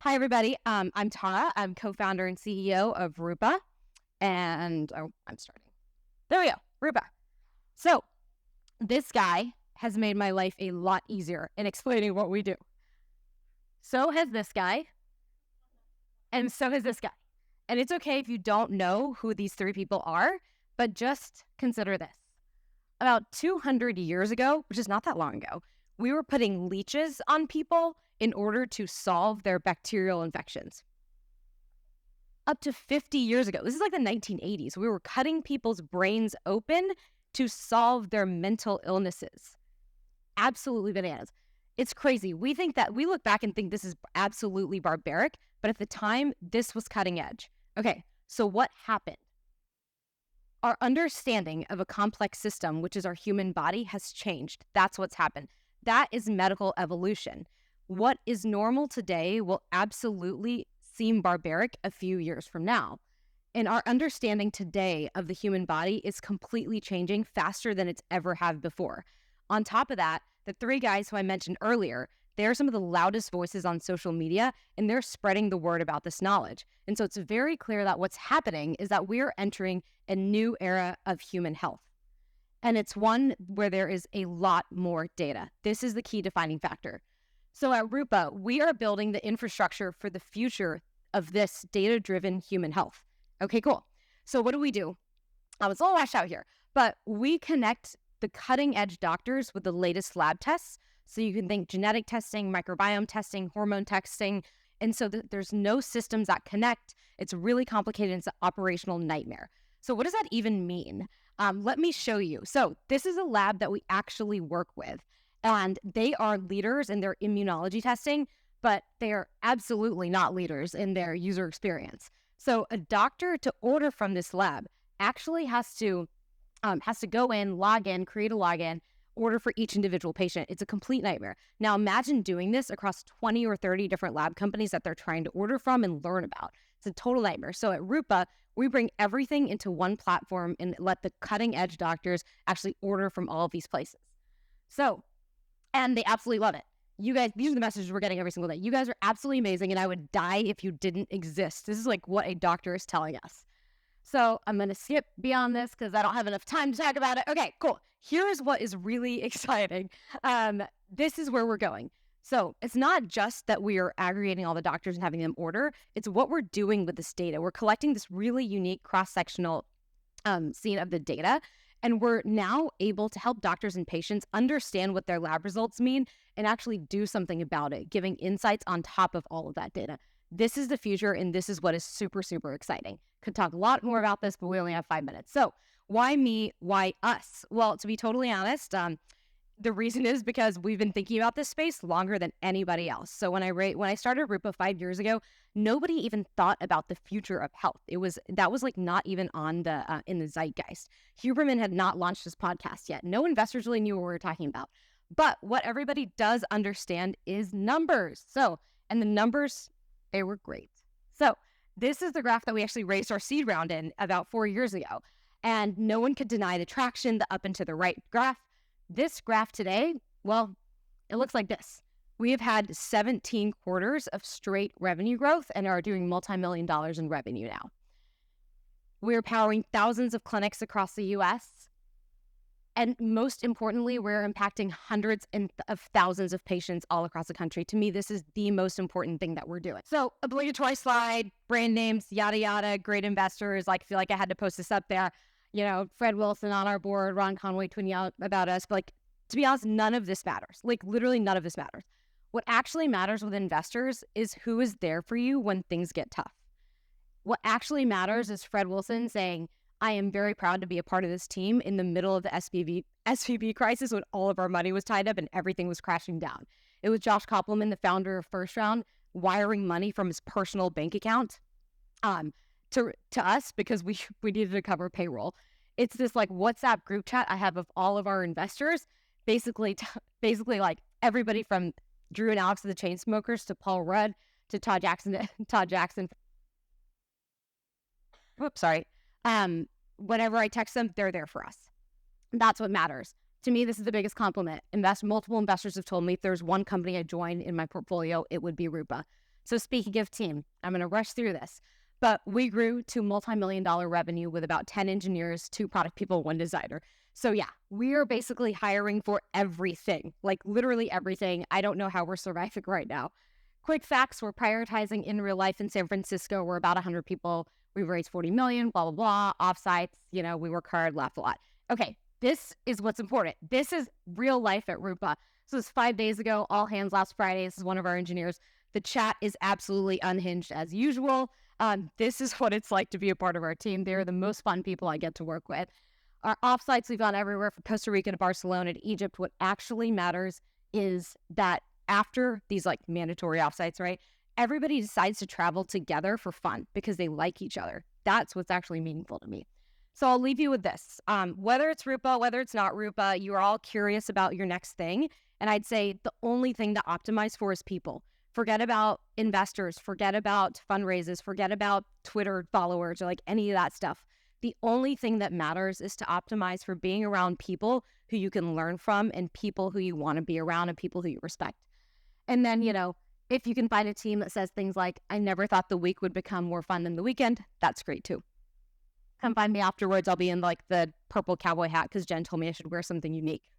Hi, everybody. I'm Tara. I'm co-founder and CEO of Rupa. And I'm starting. There we go. Rupa. So this guy has made my life a lot easier in explaining what we do. So has this guy. And so has this guy. And it's okay if you don't know who these three people are, but just consider this. About 200 years ago, which is not that long ago, we were putting leeches on people in order to solve their bacterial infections. Up to 50 years ago, this is like the 1980s, we were cutting people's brains open to solve their mental illnesses. Absolutely bananas. It's crazy. We look back and think this is absolutely barbaric, but at the time, this was cutting edge. Okay, so what happened? Our understanding of a complex system, which is our human body, has changed. That's what's happened. That is medical evolution. What is normal today will absolutely seem barbaric a few years from now. And our understanding today of the human body is completely changing faster than it's ever have before. On top of that, the three guys who I mentioned earlier, they're some of the loudest voices on social media, and they're spreading the word about this knowledge. And so it's very clear that what's happening is that we're entering a new era of human health. And it's one where there is a lot more data. This is the key defining factor. So at Rupa, we are building the infrastructure for the future of this data-driven human health. Okay, cool. So what do? I was a little washed out here, but we connect the cutting-edge doctors with the latest lab tests. So you can think genetic testing, microbiome testing, hormone testing. And so there's no systems that connect. It's really complicated. It's an operational nightmare. So what does that even mean? Let me show you. So this is a lab that we actually work with, and they are leaders in their immunology testing, but they are absolutely not leaders in their user experience. So a doctor to order from this lab actually has to go in, log in, create a login, order for each individual patient. It's a complete nightmare. Now imagine doing this across 20 or 30 different lab companies that they're trying to order from and learn about. It's a total nightmare. So at Rupa, we bring everything into one platform and let the cutting edge doctors actually order from all of these places. So, and they absolutely love it. You guys, these are the messages we're getting every single day. You guys are absolutely amazing, and I would die if you didn't exist. This is like what a doctor is telling us. So I'm going to skip beyond this because I don't have enough time to talk about it. Okay, cool. Here's what is really exciting. This is where we're going. So it's not just that we are aggregating all the doctors and having them order. It's what we're doing with this data. We're collecting this really unique cross-sectional scene of the data. And we're now able to help doctors and patients understand what their lab results mean and actually do something about it, giving insights on top of all of that data. This is the future, and this is what is super, super exciting. Could talk a lot more about this, but we only have 5 minutes. So why me? Why us? Well, to be totally honest, the reason is because we've been thinking about this space longer than anybody else. So when I started Rupa 5 years ago, nobody even thought about the future of health. That was like not even on the in the zeitgeist. Huberman had not launched his podcast yet. No investors really knew what we were talking about. But what everybody does understand is numbers. And the numbers, they were great. So this is the graph that we actually raised our seed round in about 4 years ago. And no one could deny the traction, the up and to the right graph. This graph today, well, it looks like this. We have had 17 quarters of straight revenue growth and are doing multi-million dollars in revenue now. We're powering thousands of clinics across the US. And most importantly, we're impacting hundreds of thousands of patients all across the country. To me, this is the most important thing that we're doing. So obligatory slide, brand names, yada, yada, great investors. Like, feel like I had to post this up there. You know, Fred Wilson on our board, Ron Conway tweeting out about us. But like, to be honest, none of this matters. Like, literally none of this matters. What actually matters with investors is who is there for you when things get tough. What actually matters is Fred Wilson saying, I am very proud to be a part of this team in the middle of the SVB crisis when all of our money was tied up and everything was crashing down. It was Josh Koppelman, the founder of First Round, wiring money from his personal bank account to us because we needed to cover payroll. It's this like WhatsApp group chat I have of all of our investors, basically like everybody from Drew and Alex of the Chainsmokers to Paul Rudd to Todd Jackson. Whoops, sorry. Whenever I text them, they're there for us. That's what matters. To me, this is the biggest compliment. Multiple investors have told me if there's one company I join in my portfolio, it would be Rupa. So speaking of team, I'm going to rush through this, but we grew to multi-million-dollar revenue with about 10 engineers, 2 product people, 1 designer. So yeah, we are basically hiring for everything, like literally everything. I don't know how we're surviving right now. Quick facts, we're prioritizing in real life in San Francisco. We're about 100 people. We've raised 40 million, blah, blah, blah, offsites. We work hard, laugh a lot. Okay, this is what's important. This is real life at Rupa. So this was 5 days ago, all hands last Friday. This is one of our engineers. The chat is absolutely unhinged as usual. This is what it's like to be a part of our team. They're the most fun people I get to work with. Our offsites, we've gone everywhere from Costa Rica to Barcelona to Egypt. What actually matters is that after these like mandatory offsites, right, everybody decides to travel together for fun because they like each other. That's what's actually meaningful to me. So I'll leave you with this. Whether it's Rupa, whether it's not Rupa, you are all curious about your next thing. And I'd say the only thing to optimize for is people. Forget about investors, forget about fundraisers, forget about Twitter followers or like any of that stuff. The only thing that matters is to optimize for being around people who you can learn from and people who you want to be around and people who you respect. And then, if you can find a team that says things like, I never thought the week would become more fun than the weekend, that's great too. Come find me afterwards. I'll be in like the purple cowboy hat because Jen told me I should wear something unique.